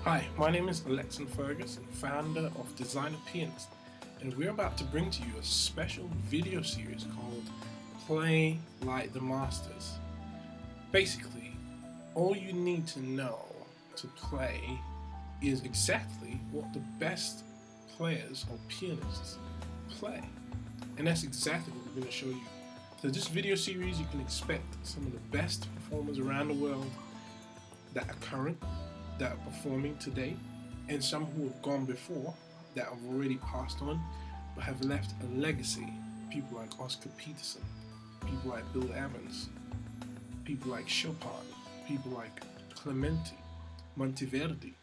Hi, my name is Alexon Fergus, founder of Designer Pianist, and we're about to bring to you a special video series called Play Like the Masters. Basically, all you need to know to play is exactly what the best players or pianists play. And that's exactly what we're going to show you. So this video series, you can expect some of the best performers around the world that are current, that are performing today, and some who have gone before that have already passed on but have left a legacy. People like Oscar Peterson, people like Bill Evans, people like Chopin, people like Clementi, Monteverdi.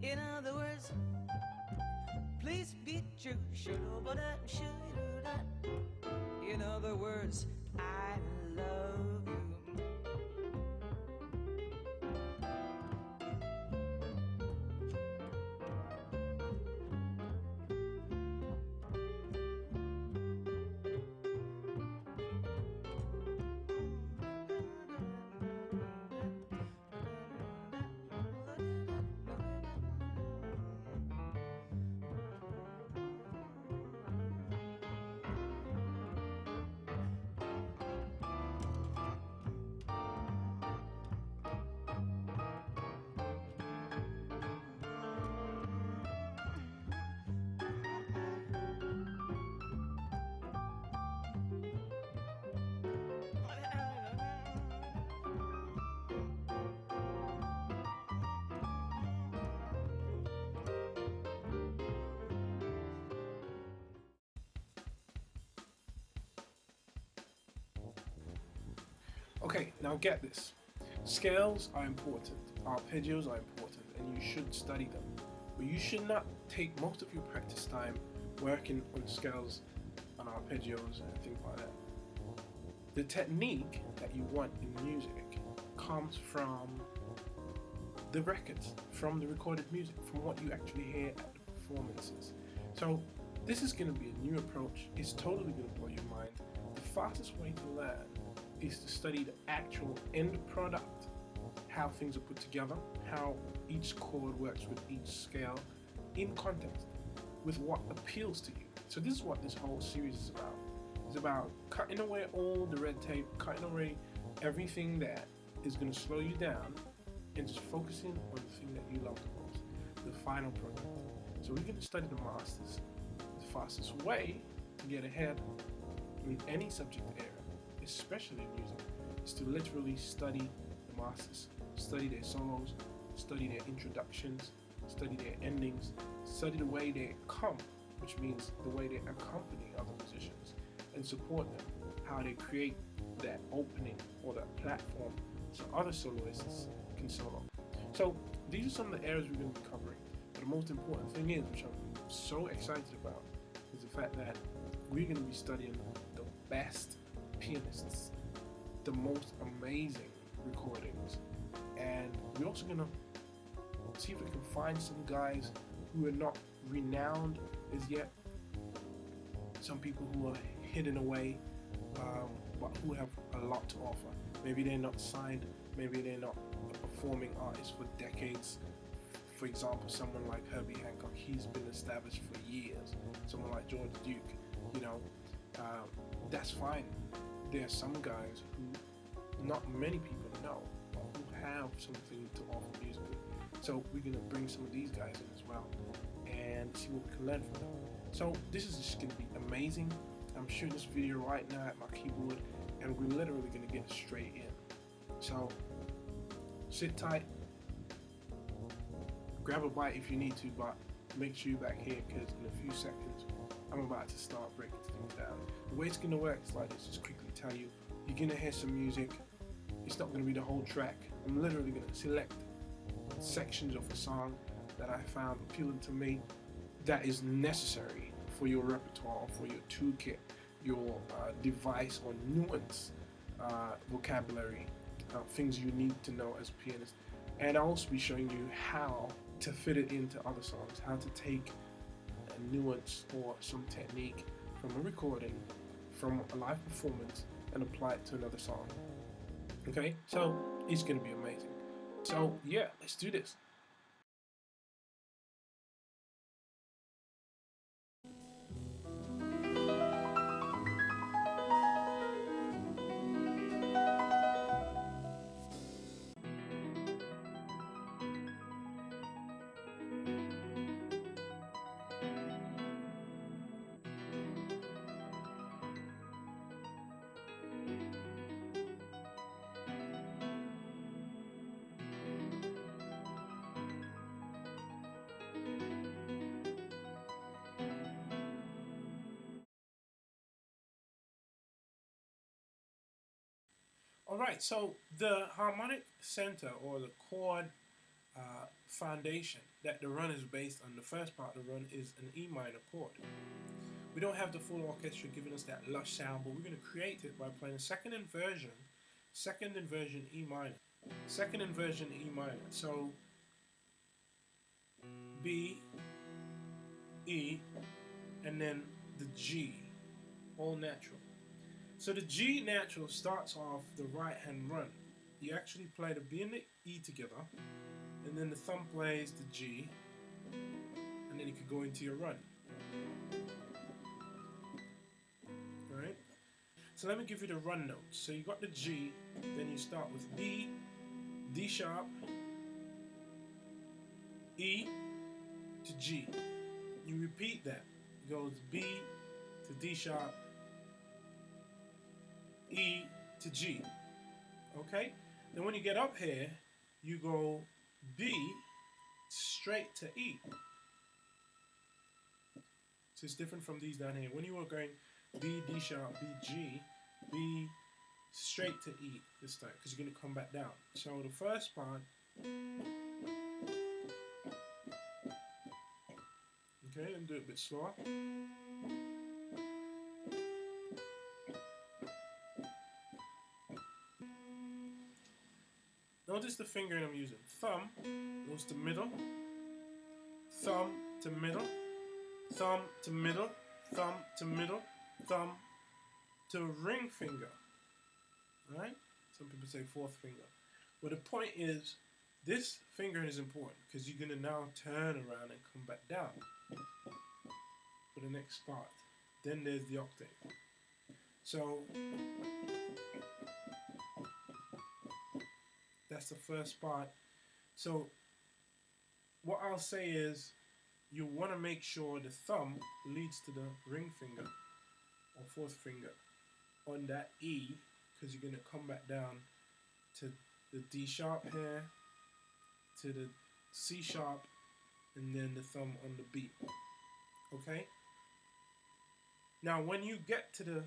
In other words, please be true. In other words, I love you. Okay, now get this. Scales are important, arpeggios are important, and you should study them. But you should not take most of your practice time working on scales, on arpeggios, and things like that. The technique that you want in music comes from the records, from the recorded music, from what you actually hear at the performances. So this is going to be a new approach. It's totally going to blow your mind. The fastest way to learn is to study the actual end product, how things are put together, how each chord works with each scale in context, with what appeals to you. So this is what this whole series is about. It's about cutting away all the red tape, cutting away everything that is going to slow you down, and just focusing on the thing that you love the most, the final product. So we're going to study the masters. The fastest way to get ahead in any subject area, especially in music, is to literally study the masters, study their solos, study their introductions, study their endings, study the way they come, which means the way they accompany other musicians and support them, how they create that opening or that platform so other soloists can solo. So these are some of the areas we're going to be covering. But the most important thing is, which I'm so excited about, is the fact that we're going to be studying the best pianists, the most amazing recordings, and we're also going to see if we can find some guys who are not renowned as yet, some people who are hidden away, but who have a lot to offer. Maybe they're not signed maybe they're not a performing artist for decades. For example, someone like Herbie Hancock, he's been established for years. Someone like George Duke, you know, that's fine. There are some guys who not many people know, or who have something to offer musically. So we're gonna bring some of these guys in as well and see what we can learn from them. So this is just gonna be amazing. I'm shooting this video right now at my keyboard, and we're literally gonna get straight in. So sit tight, grab a bite if you need to, but make sure you're back here because in a few seconds I'm about to start breaking things down. The way it's gonna work is like this. Just quickly tell you, you're gonna hear some music. It's not gonna be the whole track. I'm literally gonna select sections of a song that I found appealing to me that is necessary for your repertoire, for your toolkit, your device or nuance vocabulary, things you need to know as a pianist. And I'll also be showing you how to fit it into other songs, how to take a nuance or some technique from a recording, from a live performance, and apply it to another song. Okay, so it's gonna be amazing. So yeah, let's do this. Alright, so the harmonic center or the chord foundation that the run is based on, the first part of the run is an E minor chord. We don't have the full orchestra giving us that lush sound, but we're going to create it by playing a second inversion E minor. Second inversion E minor. So B, E, and then the G, all natural. So the G natural starts off the right hand run. You actually play the B and the E together, and then the thumb plays the G, and then you could go into your run. Alright? So let me give you the run notes. So you got the G, then you start with B, D sharp, E to G. You repeat that. It goes B to D sharp, E to G. Okay? Then when you get up here, you go B straight to E. So it's different from these down here. When you were going B, D sharp, B, G, B straight to E this time, because you're going to come back down. So the first part, okay, and do it a bit slower. Notice the finger I'm using. Thumb goes to middle, thumb to middle, thumb to middle, thumb to middle, thumb to ring finger. Alright? Some people say fourth finger. But the point is, this finger is important because you're going to now turn around and come back down for the next part. Then there's the octave. So that's the first part. So what I'll say is, you want to make sure the thumb leads to the ring finger or fourth finger on that E, because you're going to come back down to the D sharp here, to the C sharp, and then the thumb on the B. Okay? Now when you get to the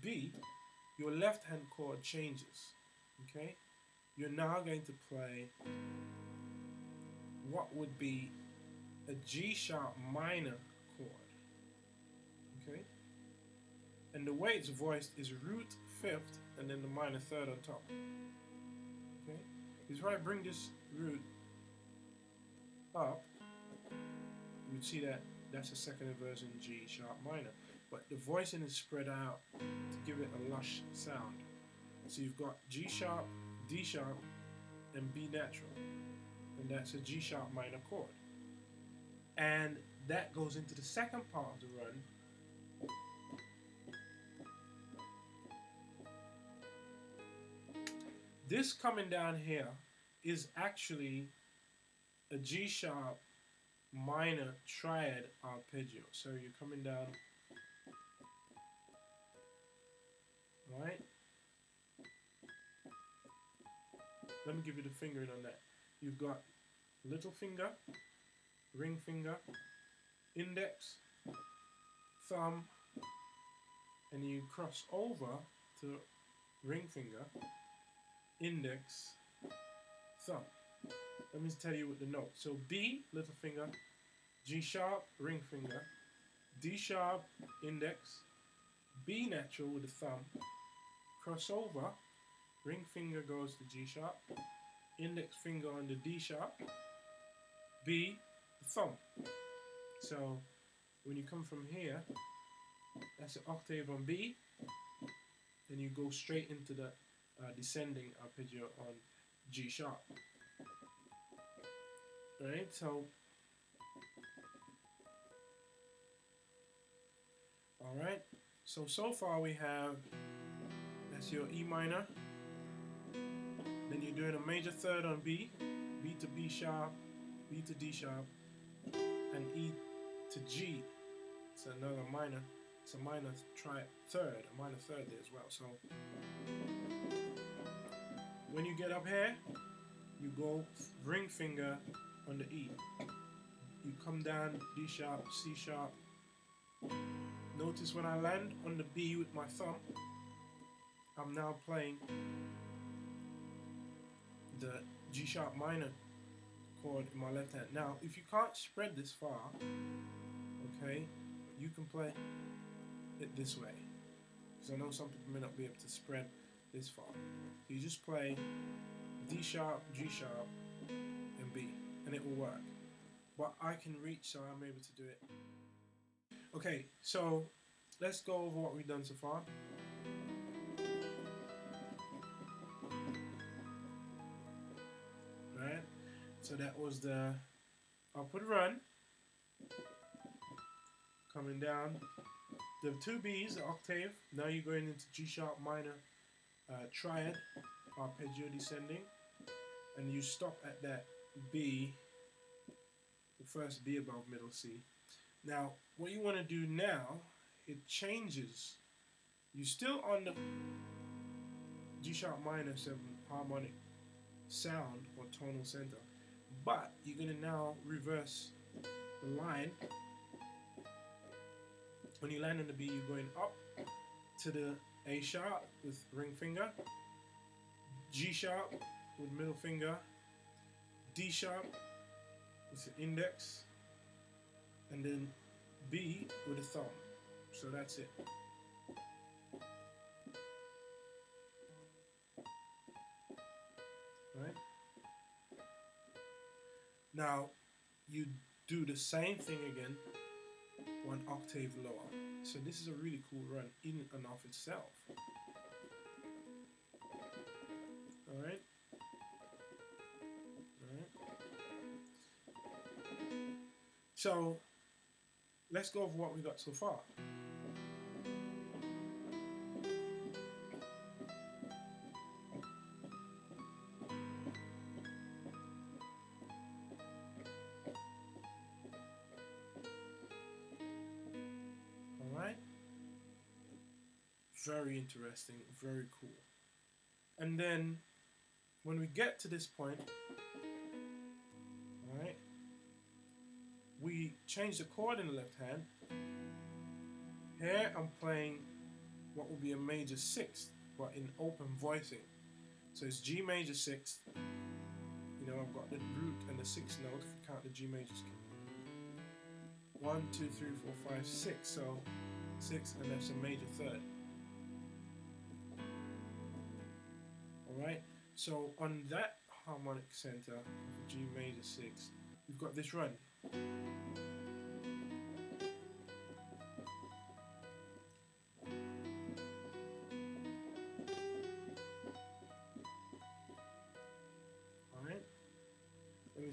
B, your left hand chord changes. Okay? You're now going to play what would be a G sharp minor chord. Okay? And the way it's voiced is root fifth and then the minor third on top. Okay? Because if I bring this root up, you would see that that's a second inversion G sharp minor. But the voicing is spread out to give it a lush sound. So you've got G sharp, D sharp, and B natural, and that's a G sharp minor chord. And that goes into the second part of the run. This coming down here is actually a G sharp minor triad arpeggio. So you're coming down, right? Let me give you the fingering on that. You've got little finger, ring finger, index, thumb, and you cross over to ring finger, index, thumb. Let me tell you with the note. So B, little finger, G sharp, ring finger, D sharp, index, B natural with the thumb, cross over, ring finger goes to G sharp, index finger on the D sharp, B, the thumb. So when you come from here, that's an octave on B, then you go straight into the descending arpeggio on G sharp. Right, so alright, so far we have, that's your E minor, then you're doing a major third on B, B to B sharp, B to D sharp, and E to G. It's another minor, it's a minor third, a minor third there as well. So when you get up here, you go ring finger on the E. You come down D sharp, C sharp. Notice when I land on the B with my thumb, I'm now playing the G sharp minor chord in my left hand. Now, if you can't spread this far, okay, you can play it this way. Because I know some people may not be able to spread this far. So you just play D sharp, G sharp, and B, and it will work. But I can reach, so I'm able to do it. Okay, so let's go over what we've done so far. Right, so that was the upward run, coming down, the two B's, the octave. Now you're going into G sharp minor triad, arpeggio descending, and you stop at that B, the first B above middle C. Now, what you want to do now, it changes. You're still on the G sharp minor 7 harmonic sound or tonal center, but you're going to now reverse the line. When you land on the B, you're going up to the A sharp with ring finger, G sharp with middle finger, D sharp with the index, and then B with the thumb. So that's it. Right? Now you do the same thing again, one octave lower. So this is a really cool run in and of itself. Alright? Alright. So let's go over what we got so far. Alright? Very interesting, very cool. And then when we get to this point, alright, we change the chord in the left hand. Here I'm playing what would be a major sixth, but in open voicing. So it's G major sixth. You know, I've got the root and the sixth note, if you count the G major scale. 1, 2, 3, 4, 5, 6. So 6, and that's a major third. Alright, so on that harmonic center, G major sixth, we've got this run.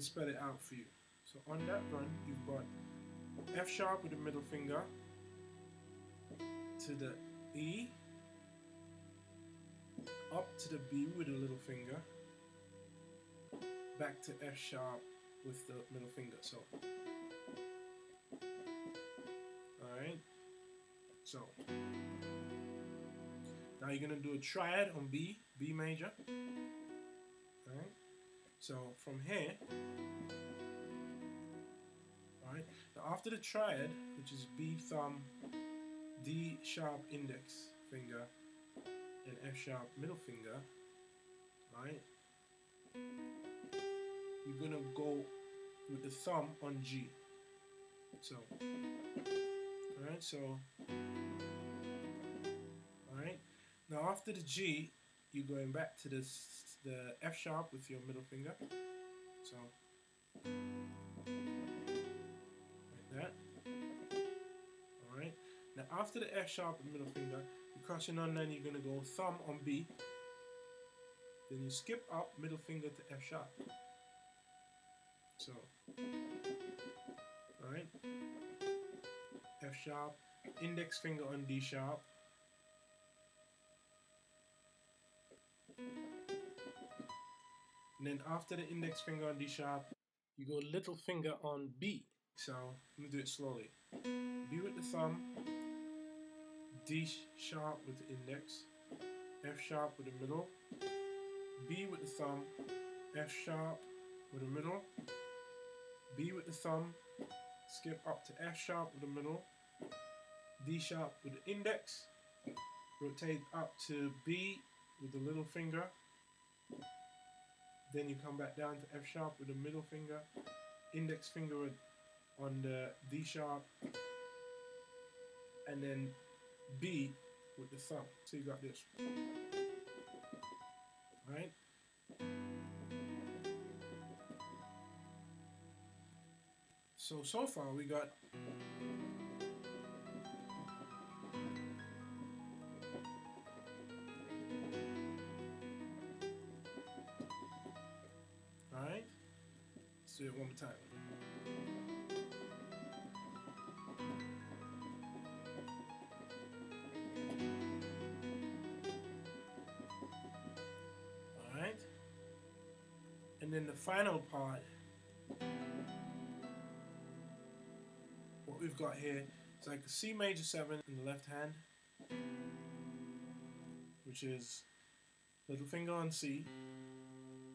spell it out for you. So on that run, you've got F sharp with the middle finger to the E, up to the B with the little finger, back to F sharp with the middle finger. So, alright, so now you're going to do a triad on B major. Alright, so from here, alright, now after the triad, which is B thumb, D sharp index finger, and F sharp middle finger, right? You're gonna go with the thumb on G. So, alright, so, alright. Now after the G, you're going back to the F sharp with your middle finger. So, like that. Alright. Now after the F sharp and middle finger, you're crossing on, then you're gonna go thumb on B. Then you skip up, middle finger to F sharp. So, alright, F sharp, index finger on D sharp, and then after the index finger on D sharp, you go little finger on B. So, let me do it slowly. B with the thumb, D sharp with the index, F sharp with the middle, B with the thumb, F sharp with the middle, B with the thumb, skip up to F sharp with the middle, D sharp with the index, rotate up to B with the little finger, then you come back down to F sharp with the middle finger, index finger on the D sharp, and then B with the thumb. So you got this. Alright? So far we got alright? Let's do it one more time. Alright? And then the final part, what we've got here is like a C major 7 in the left hand, which is little finger on C.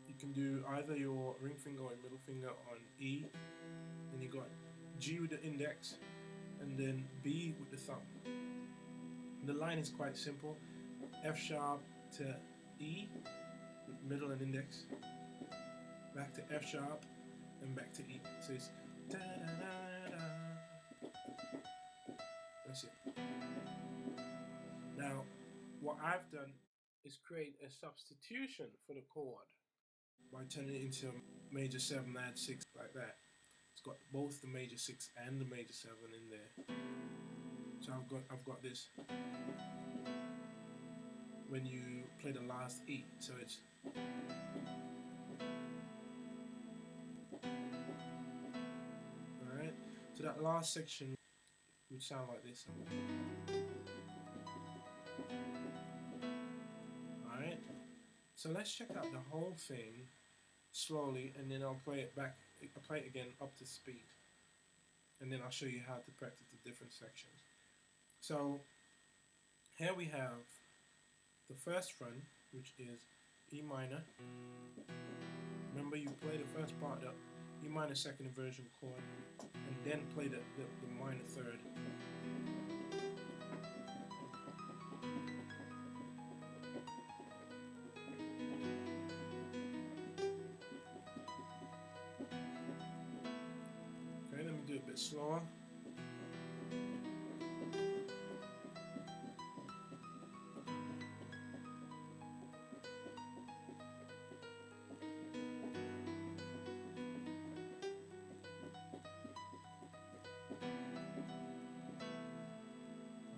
You can do either your ring finger or middle finger on E. Then you got G with the index, and then B with the thumb. And the line is quite simple. F sharp to E, with middle and index, back to F sharp, and back to E. So it's da da da da. That's it. Now, what I've done is create a substitution for the chord by turning it into a major 7 add 6 like that. It's got both the major 6 and the major 7 in there. So I've got this when you play the last E. So it's alright. So that last section would sound like this. Alright. So let's check out the whole thing slowly, and then I'll play it back. I'll play it again up to speed, and then I'll show you how to practice the different sections. So here we have the first run, which is E minor. Remember, you play the first part of E minor second inversion chord, and then play the minor third. Okay, let me do it a bit slower.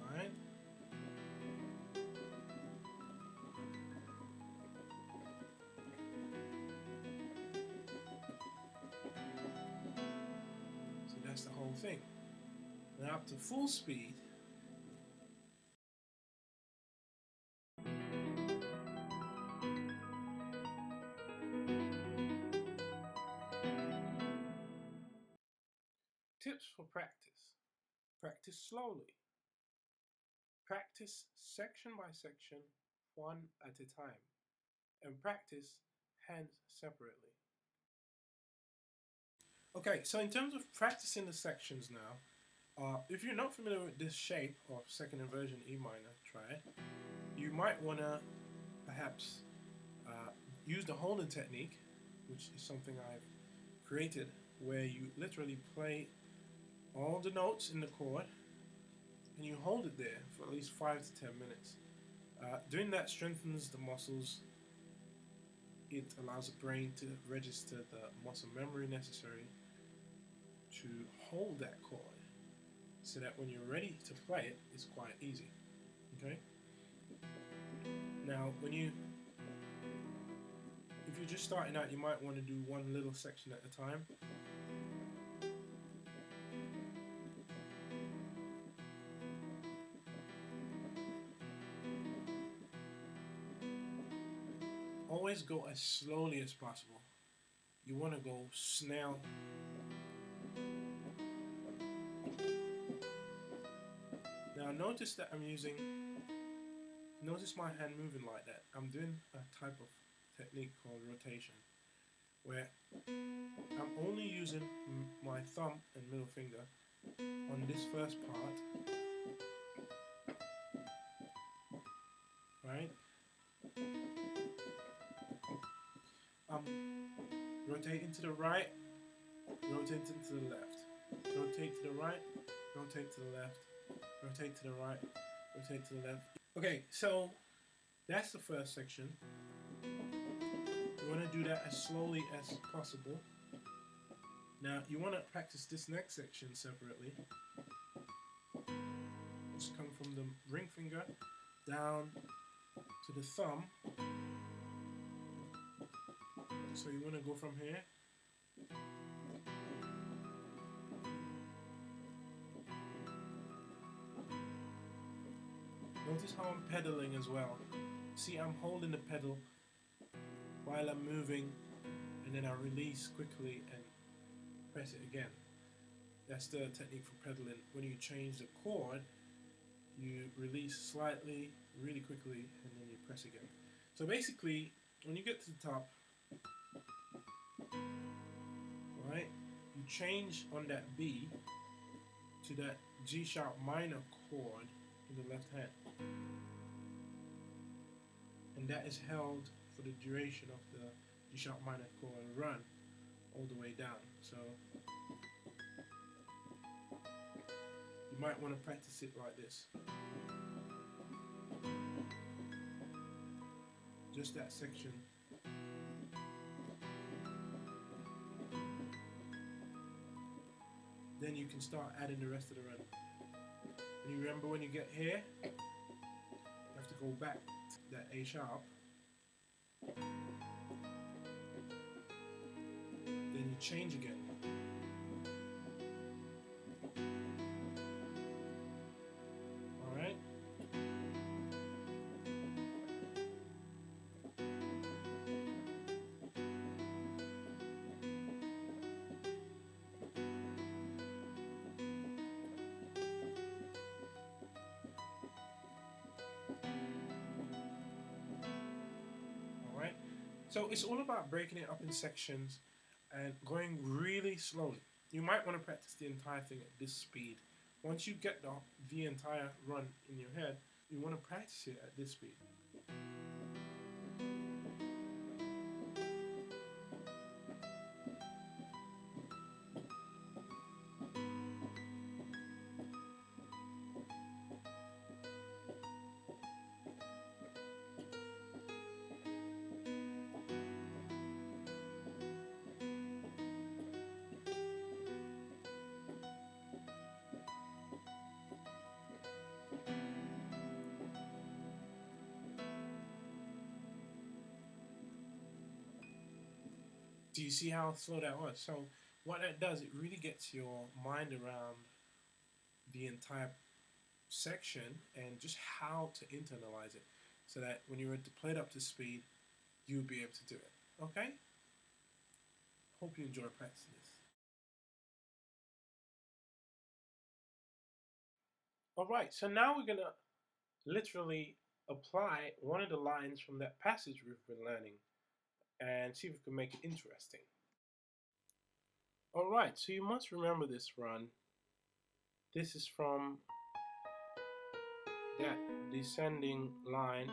Alright. thing. Now up to full speed. Tips for practice. Practice slowly. Practice section by section, one at a time. And practice hands separately. Okay, so in terms of practicing the sections now, if you're not familiar with this shape of second inversion E minor triad, you might want to perhaps use the holding technique, which is something I've created, where you literally play all the notes in the chord and you hold it there for at least 5 to 10 minutes. Doing that strengthens the muscles. It allows the brain to register the muscle memory necessary to hold that chord, so that when you're ready to play it, it's quite easy. Okay? Now, if you're just starting out, you might want to do one little section at a time. Always go as slowly as possible. You want to go snail. Now notice that notice my hand moving like that. I'm doing a type of technique called rotation, where I'm only using my thumb and middle finger on this first part, right? I'm rotating to the right, rotating to the left, rotate to the right, rotate to the left, rotate to the right, rotate to the left. Okay, so that's the first section. You want to do that as slowly as possible. Now you want to practice this next section separately. Just come from the ring finger down to the thumb. So you want to go from here. Notice how I'm pedaling as well. See, I'm holding the pedal while I'm moving, and then I release quickly and press it again. That's the technique for pedaling. When you change the chord, you release slightly, really quickly, and then you press again. So basically, when you get to the top, right, you change on that B to that G sharp minor chord in the left hand, and that is held for the duration of the G sharp minor chord run all the way down. So you might want to practice it like this. Just that section. Then you can start adding the rest of the run. And you remember, when you get here, you have to go back to that A sharp. Then you change again. Alright? Alright? So it's all about breaking it up in sections and going really slowly. You might want to practice the entire thing at this speed. Once you get the entire run in your head, you want to practice it at this speed. Do you see how slow that was? So what that does, it really gets your mind around the entire section and just how to internalize it, so that when you're ready to play it up to speed, you'll be able to do it. Okay? Hope you enjoy practicing this. Alright, so now we're gonna literally apply one of the lines from that passage we've been learning and see if we can make it interesting. Alright, so you must remember this run. This is from that descending line.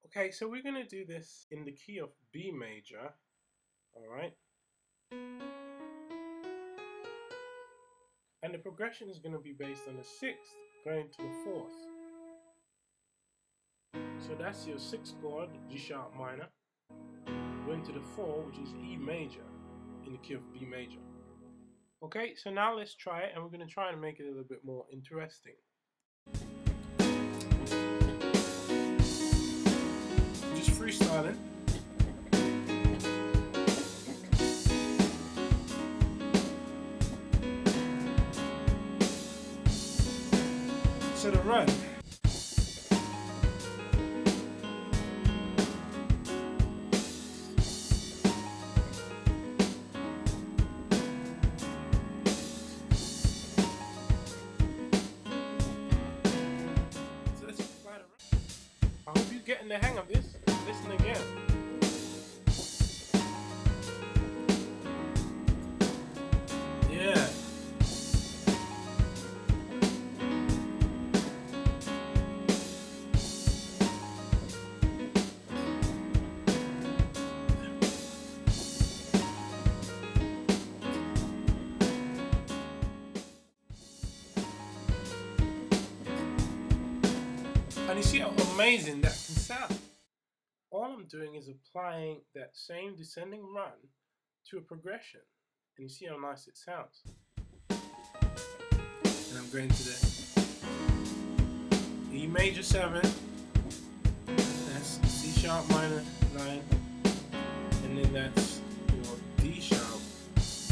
Okay, so we're going to do this in the key of B major. Alright. And the progression is going to be based on the 6th going to the 4th. So that's your 6th chord, G sharp minor, going to the 4, which is E major, in the key of B major. Okay, so now let's try it, and we're going to try and make it a little bit more interesting. Just freestyling. So the run. I hope you're getting the hang of this. Listen again. Yeah. And you see how amazing that can sound. All I'm doing is applying that same descending run to a progression. And you see how nice it sounds. And I'm going to the E major 7. That's C sharp minor 9. And then that's your D sharp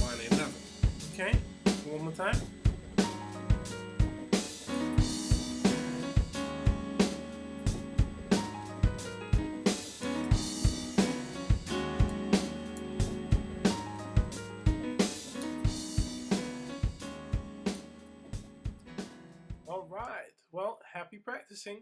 minor 11. Okay? One more time. Alright, well, happy practicing.